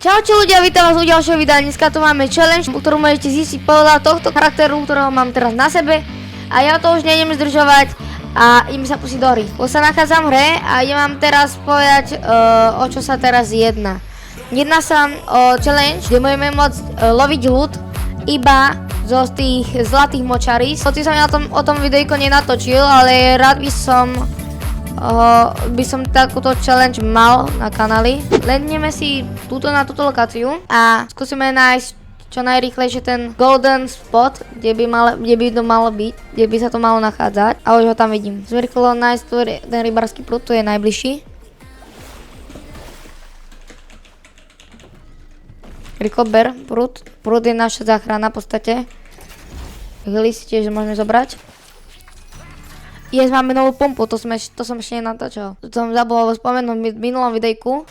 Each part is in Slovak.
Čaute ľudia, vítam vás u ďalšieho videa. Dneska tu máme challenge, ktorú môžete zistiť podľa tohto charakteru, ktorého mám teraz na sebe. A ja to už nejdem zdržovať a idem sa pustiť do hry. Už sa nachádzam v hre a idem vám teraz povedať, o čo sa teraz jedná. Jedná sa o challenge, kde budeme môcť loviť ľud iba zo tých zlatých močaríc. Hoci som ja o tom videjko nenatočil, ale rád by som takúto challenge mal na kanáli. Letneme si na túto lokáciu a skúsime nájsť čo najrýchlejšie ten golden spot, kde by to malo byť, kde by sa to malo nachádzať. A už ho tam vidím. Zrýchlo nájsť ten rybársky prúd, tu je najbližší. Rýchlo ber prúd. Prúd je naša záchrana v podstate. Hily si tiež môžeme zobrať. Máme novú pumpu, to som ešte nenatáčal. To som zabudol spomenúť v minulom videjku,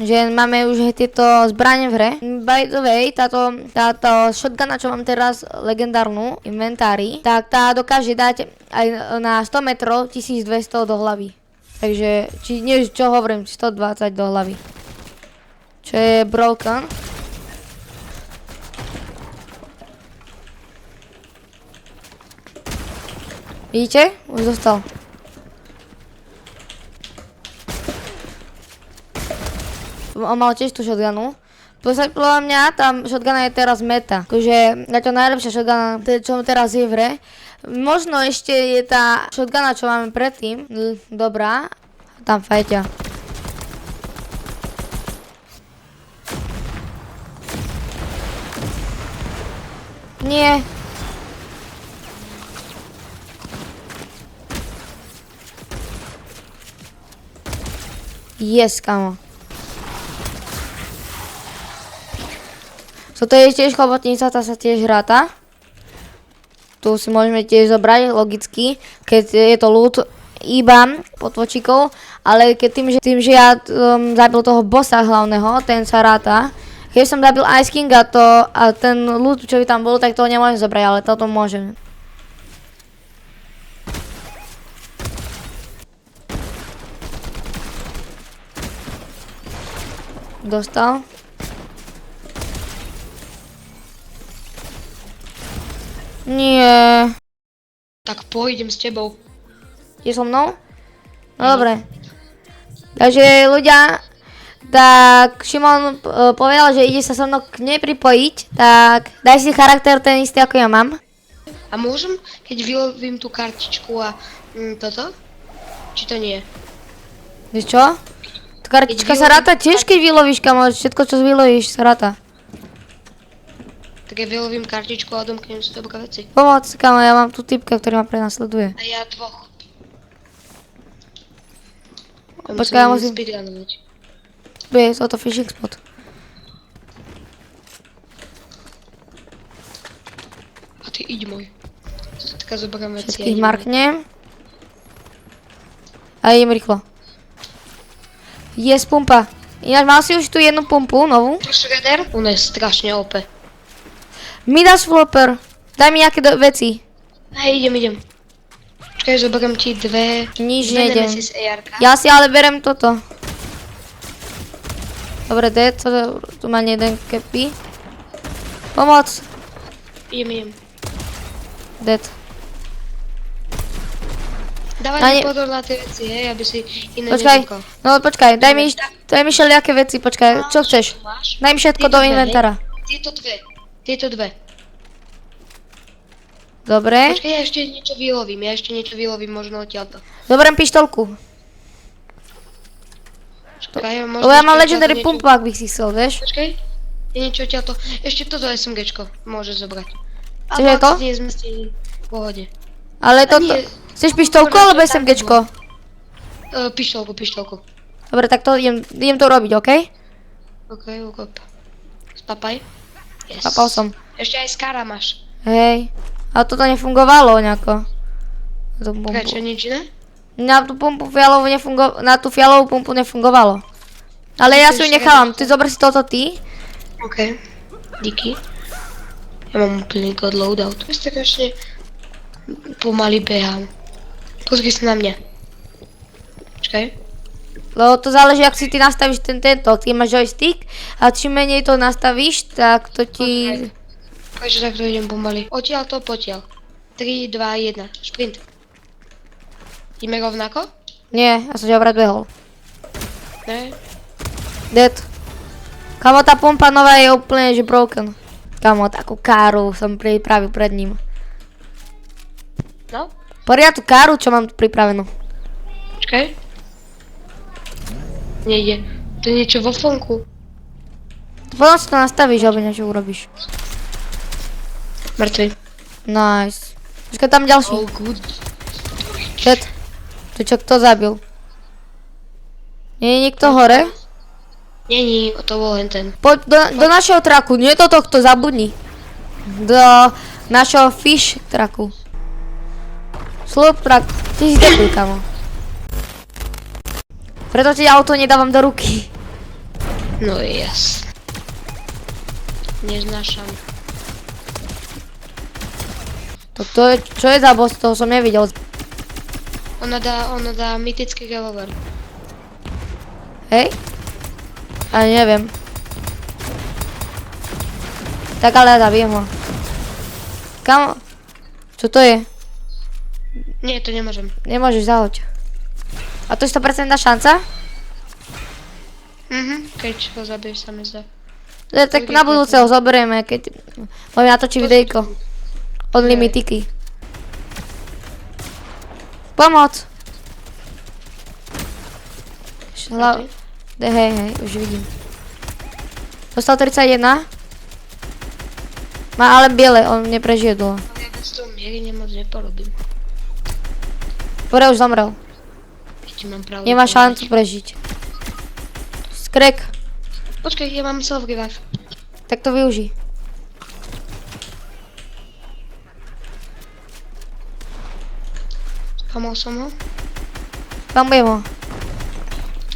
že máme už tieto zbrane v hre. By the way, táto shotguna, čo mám teraz legendárnu inventári, tak tá dokáže dať aj na 100 metrov 1200 do hlavy. Takže, čo hovorím, 120 do hlavy. Čo je broken. Vidíte? Už dostal. On mal tiež tú shotgunu. Podľa mňa tam shotguna je teraz meta. Takže na to najlepšia shotguna, čo teraz je v hre. Možno ešte je tá shotguna, čo máme predtým. Dobrá. Tam fajťa. Nie. Yes, kamo. Toto je tiež chobotnica, tá sa tiež hráta. Tu si môžeme tiež zobrať, logicky, keď je to loot iba potvočíkov, ale tým, že ja zabil toho bossa hlavného, ten sa ráta. Keď som zabil Ice Kinga a ten loot, čo by tam bol, tak toho nemôžem zobrať, ale toto môžem. Dostal. Nie. Tak pôjdem s tebou. Je so mnou? No dobre. Takže ľudia, tak Šimon povedal, že ide sa so mnou k nej pripojiť, tak daj si charakter ten istý ako ja mám. A môžem, keď vylovím tú kartičku a toto? Či to nie? Vieš čo? Kartička sa ráta tiež, keď vylovíš, kamo, všetko čo vylovíš sa ráta. Tak ja vylovím kartičku a odomknem si dobré veci. Pomoc, kamo, ja mám tu typka, ktorý ma prenasleduje. A ja dvoch. Počkaj, ja musím... speedrunovať. Tu je toto fishing spot. A ty iď môj. Tak zoberiem veci. Všetkých marknem. A idem rýchlo. Yes, pumpa. Ináč mal si už tu jednu pumpu, novú. Shredder? Ona je strašne OP. Midas flopper. Daj mi nejaké veci. Hej, idem. Počkaj, zoberiem ti dve... Nič nejdem. Nemesis AR-ka. Ja si ale berem toto. Dobre, dead. Tu má jeden kepy. Pomoc. Idem. Dead. Dávaj mi pozor na tie veci, hej, aby si iné nezíkal. No počkaj, daj mi všelijaké veci, počkaj, čo chceš? Daj mi všetko do inventára. Tieto dve. Dobre. Počkaj, ja ešte niečo vylovím, možno odtiaľto. Zoberiem pištolku. Počkaj, lebo ja mám legendary pumpu, ak bych si chcel, vieš? Počkaj, je niečo odtiaľto. Ešte toto SMGčko môže zobrať. Čo je to? A sme v pohode. Ale toto... Chceš pištolku alebo SMGčko? Pištolku. Dobre, tak to idem to robiť, okej? Okej, ukop. Spapaj. Yes. Papal som. Ešte aj skara máš. Hej. Ale toto nefungovalo nejako. Prečo, nič iné? Na tú fialovú pumpu nefungovalo. Ale ja si ju nechávam. Ty zober si toto ty. Okej. Díky. Ja mám úplný god loadout. Strašne pomaly behám. Pozri sa na mňa. Počkaj. Lebo to záleží, ak si ty nastavíš tento, ty máš joystick a čím menej to nastavíš, tak to ti... Takže takto idem pomaly. Odtiaľ to potiaľ. 3, 2, 1. Šprint. Ideme rovnako? Nie, ja som ťa predbehol. Ne? Dead. Kamo, tá pompa nová je úplne že broken. Kamo, takú káru som pripravil pred ním. No? Poriadku káru, čo mám tu pripravenú. Počkaj. Nejde. To je niečo vo fonku. Potom si to nastavíš, alebo niečo urobíš. Mŕtvy. Nice. Počkaj, tam ďalší. Oh, good. Dead. Tu čo, kto zabil? Nie je nikto hore? Není, to bol len ten. Poď do našeho traku, nie do tohto, zabudni. Do našeho fish traku. Sloop trak, ty si debil, kamo. Preto ti auto nedávam do ruky. No jas. Neznášam. Toto je, čo je za boss, toho som nevidel. Ona dá mytický revolver. Hej? Ale neviem. Tak ale zabijem ho. Kamo? Čo to je? Nie, to nemôžem. Nemôžeš, zahoď. A to je 100% šanca? Keď ho zabiješ, sa mi zdá. Tak na budúce ho zoberieme, keď môžeme natočiť videjko. Od limitiky. Pomoc! Hej, už vidím. Dostal 31. Má ale biele, on neprežije dlho. Ja bez toho miery nemoc neporobím. Pore už zomrel. Ešte mám pravdu. Nemá šancu prežiť. Skrek. Počkaj, ja mám self revive. Tak to využij. Pamal som ho. Pamujem ho.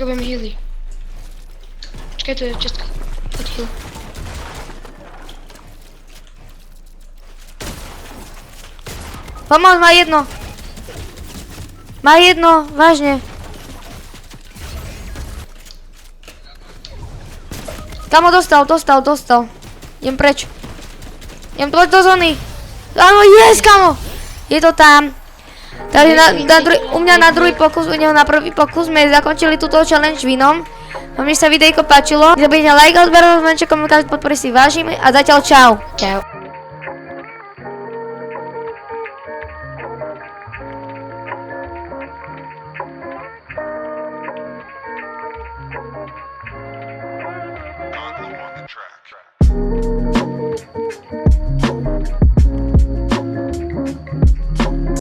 Robím healy. Počkaj, to je čestka. Poď heal. Pomoc, má jedno. Má jedno, vážne. Kamo, dostal. Idem preč. Idem do zóny. Áno, yes, kamo. Je to tam. Takže u mňa na druhý pokus, u neho na prvý pokus sme zakončili túto challenge vinom. A mne sa videjko páčilo. Zabijte like, odber, rozmenček, komentář, podpory si vážim a zatiaľ čau. Čau. Gonzo on the track.